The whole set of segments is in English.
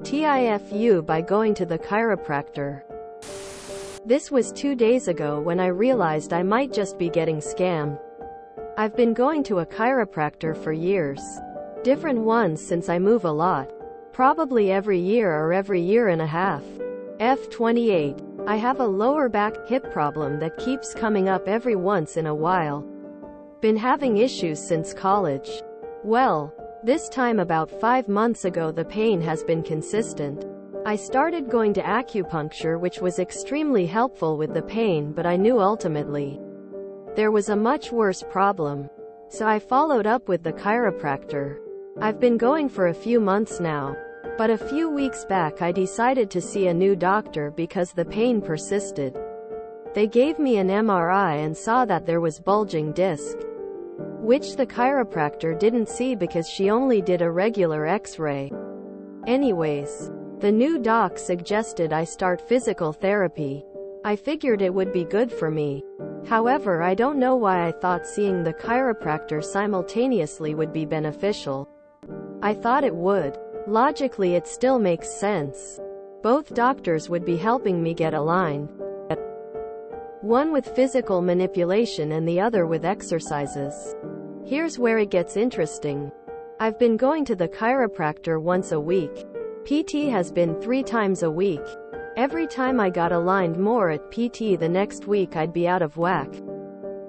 TIFU by going to the chiropractor. This was 2 days ago when I realized I might just be getting scammed. I've been going to a chiropractor for years. Different ones since I move a lot. Probably every year or every year and a half. F28. I have a lower back, hip problem that keeps coming up every once in a while. Been having issues since college. Well, this time about 5 months ago the pain has been consistent. I started going to acupuncture, which was extremely helpful with the pain, but I knew ultimately there was a much worse problem. So I followed up with the chiropractor. I've been going for a few months now. But a few weeks back I decided to see a new doctor because the pain persisted. They gave me an MRI and saw that there was bulging disc, which the chiropractor didn't see because she only did a regular X-ray. Anyways, the new doc suggested I start physical therapy. I figured it would be good for me. However, I don't know why I thought seeing the chiropractor simultaneously would be beneficial. I thought it would. Logically it still makes sense. Both doctors would be helping me get aligned. One with physical manipulation and the other with exercises. Here's where it gets interesting. I've been going to the chiropractor once a week. PT has been 3 times a week. Every time I got aligned more at PT, the next week I'd be out of whack.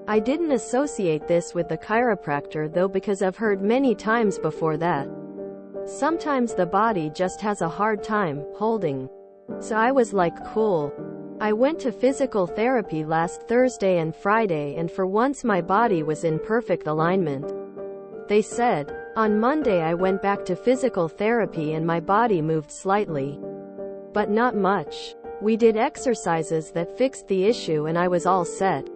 I didn't associate this with the chiropractor though, because I've heard many times before that sometimes the body just has a hard time holding. So I was like, cool. I went to physical therapy last Thursday and Friday, and for once my body was in perfect alignment, they said. On Monday I went back to physical therapy and my body moved slightly, but not much. We did exercises that fixed the issue and I was all set.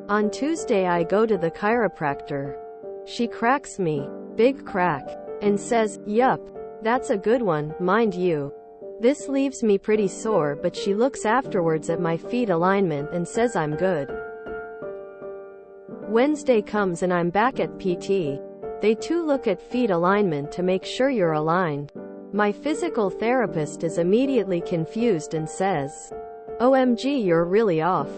On Tuesday I go to the chiropractor. She cracks me, big crack, and says, "Yup, that's a good one, mind you. This leaves me pretty sore," but she looks afterwards at my feet alignment and says I'm good. Wednesday comes and I'm back at PT. They too look at feet alignment to make sure you're aligned. My physical therapist is immediately confused and says, "OMG, you're really off.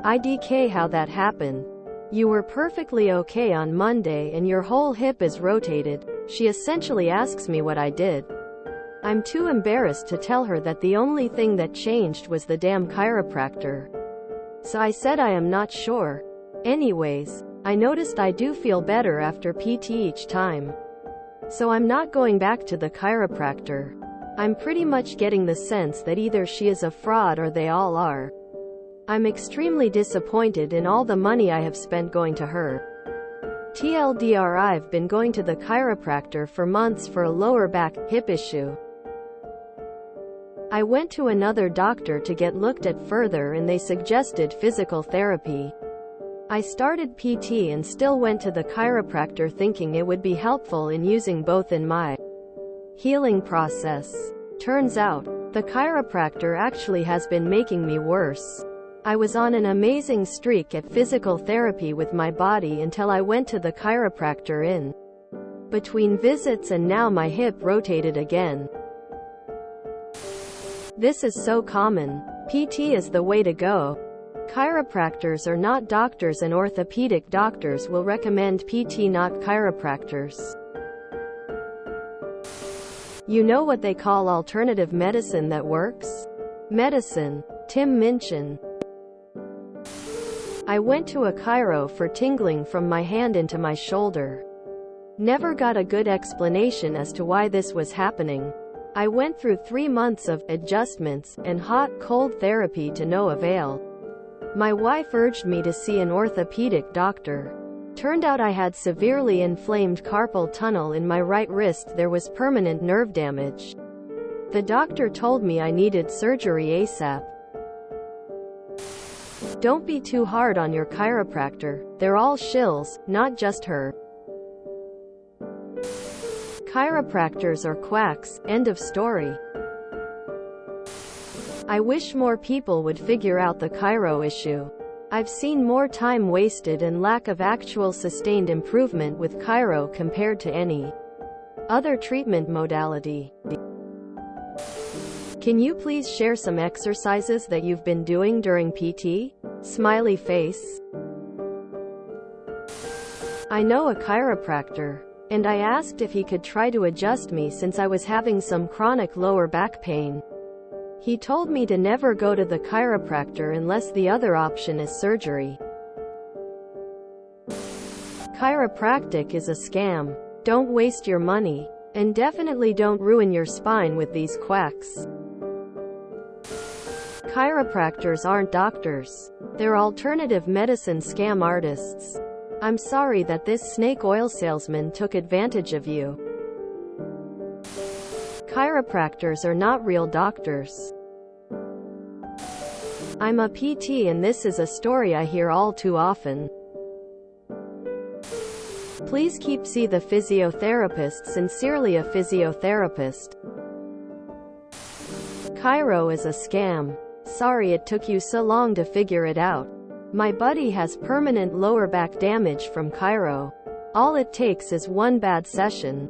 IDK, how that happened? You were perfectly okay on Monday and your whole hip is rotated." She essentially asks me what I did. I'm too embarrassed to tell her that the only thing that changed was the damn chiropractor. So I said I am not sure. Anyways, I noticed I do feel better after PT each time. So I'm not going back to the chiropractor. I'm pretty much getting the sense that either she is a fraud or they all are. I'm extremely disappointed in all the money I have spent going to her. TLDR, I've been going to the chiropractor for months for a lower back, hip issue. I went to another doctor to get looked at further and they suggested physical therapy. I started PT and still went to the chiropractor thinking it would be helpful in using both in my healing process. Turns out, the chiropractor actually has been making me worse. I was on an amazing streak at physical therapy with my body until I went to the chiropractor in between visits, and now my hip rotated again. This is so common. PT is the way to go. Chiropractors are not doctors, and orthopedic doctors will recommend PT, not chiropractors. You know what they call alternative medicine that works? Medicine. Tim Minchin. I went to a chiro for tingling from my hand into my shoulder. Never got a good explanation as to why this was happening. I went through 3 months of adjustments and hot-cold therapy to no avail. My wife urged me to see an orthopedic doctor. Turned out I had severely inflamed carpal tunnel in my right wrist. There was permanent nerve damage. The doctor told me I needed surgery ASAP. Don't be too hard on your chiropractor. They're all shills, not just her. Chiropractors are quacks, end of story. I wish more people would figure out the chiro issue. I've seen more time wasted and lack of actual sustained improvement with chiro compared to any other treatment modality. Can you please share some exercises that you've been doing during PT? Smiley face. I know a chiropractor, and I asked if he could try to adjust me since I was having some chronic lower back pain. He told me to never go to the chiropractor unless the other option is surgery. Chiropractic is a scam. Don't waste your money. And definitely don't ruin your spine with these quacks. Chiropractors aren't doctors. They're alternative medicine scam artists. I'm sorry that this snake oil salesman took advantage of you. Chiropractors are not real doctors. I'm a PT and this is a story I hear all too often. Please keep see the physiotherapist. Sincerely, a physiotherapist. Chiro is a scam. Sorry it took you so long to figure it out. My buddy has permanent lower back damage from chiro. All it takes is one bad session.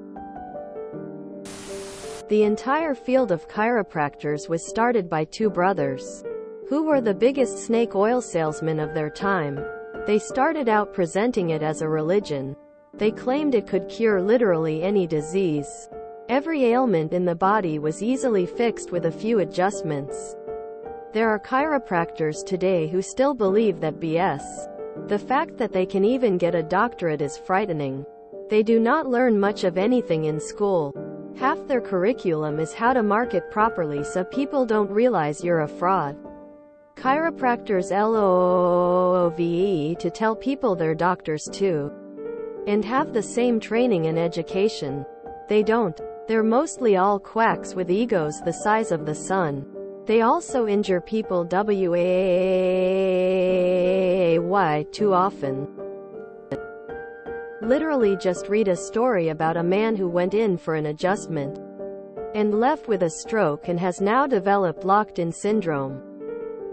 The entire field of chiropractors was started by two brothers, who were the biggest snake oil salesmen of their time. They started out presenting it as a religion. They claimed it could cure literally any disease. Every ailment in the body was easily fixed with a few adjustments. There are chiropractors today who still believe that BS. The fact that they can even get a doctorate is frightening. They do not learn much of anything in school. Half their curriculum is how to market properly so people don't realize you're a fraud. Chiropractors love to tell people they're doctors too, and have the same training and education. They don't. They're mostly all quacks with egos the size of the sun. They also injure people way too often. Literally just read a story about a man who went in for an adjustment and left with a stroke and has now developed locked-in syndrome.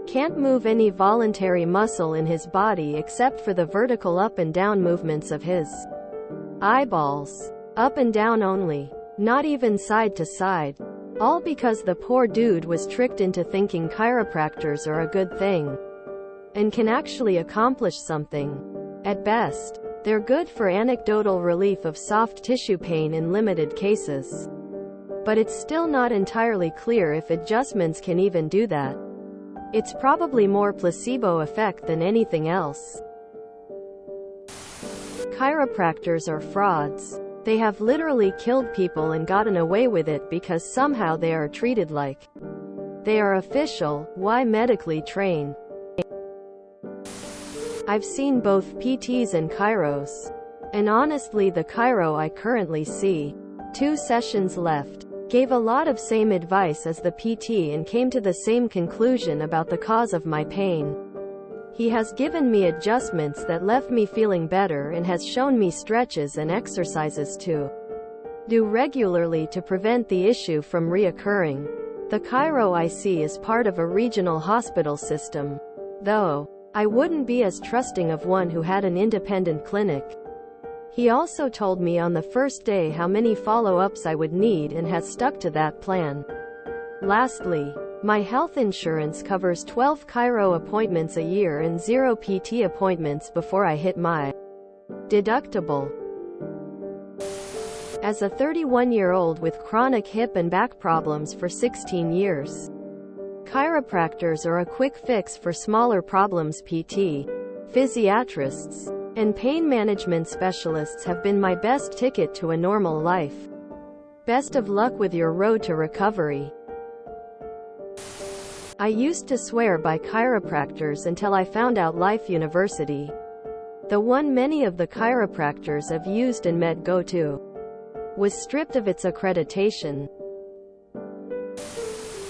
Can't move any voluntary muscle in his body except for the vertical up and down movements of his eyeballs. Up and down only. Not even side to side. All because the poor dude was tricked into thinking chiropractors are a good thing and can actually accomplish something. At best, they're good for anecdotal relief of soft tissue pain in limited cases. But it's still not entirely clear if adjustments can even do that. It's probably more placebo effect than anything else. Chiropractors are frauds. They have literally killed people and gotten away with it because somehow they are treated like they are official, medically trained. I've seen both PTs and chiros. And honestly, the chiro I currently see, 2 sessions left, gave a lot of same advice as the PT and came to the same conclusion about the cause of my pain. He has given me adjustments that left me feeling better and has shown me stretches and exercises to do regularly to prevent the issue from reoccurring. The chiro I see is part of a regional hospital system, though I wouldn't be as trusting of one who had an independent clinic. He also told me on the first day how many follow-ups I would need and has stuck to that plan. Lastly, my health insurance covers 12 chiro appointments a year and 0 PT appointments before I hit my deductible. As a 31-year-old with chronic hip and back problems for 16 years, chiropractors are a quick fix for smaller problems. PT, physiatrists, and pain management specialists have been my best ticket to a normal life. Best of luck with your road to recovery. I used to swear by chiropractors until I found out Life University, the one many of the chiropractors I've used and met go to, was stripped of its accreditation.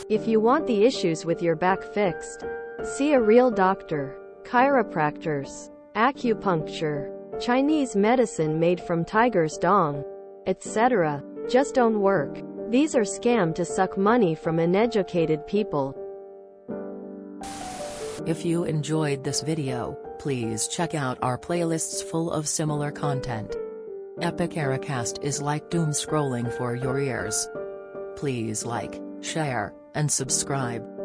If you want the issues with your back fixed, see a real doctor. Chiropractors, acupuncture, Chinese medicine made from tiger's dong, etc. just don't work. These are scams to suck money from uneducated people. If you enjoyed this video, please check out our playlists full of similar content. Epic Ericast is like doom scrolling for your ears. Please like, share, and subscribe.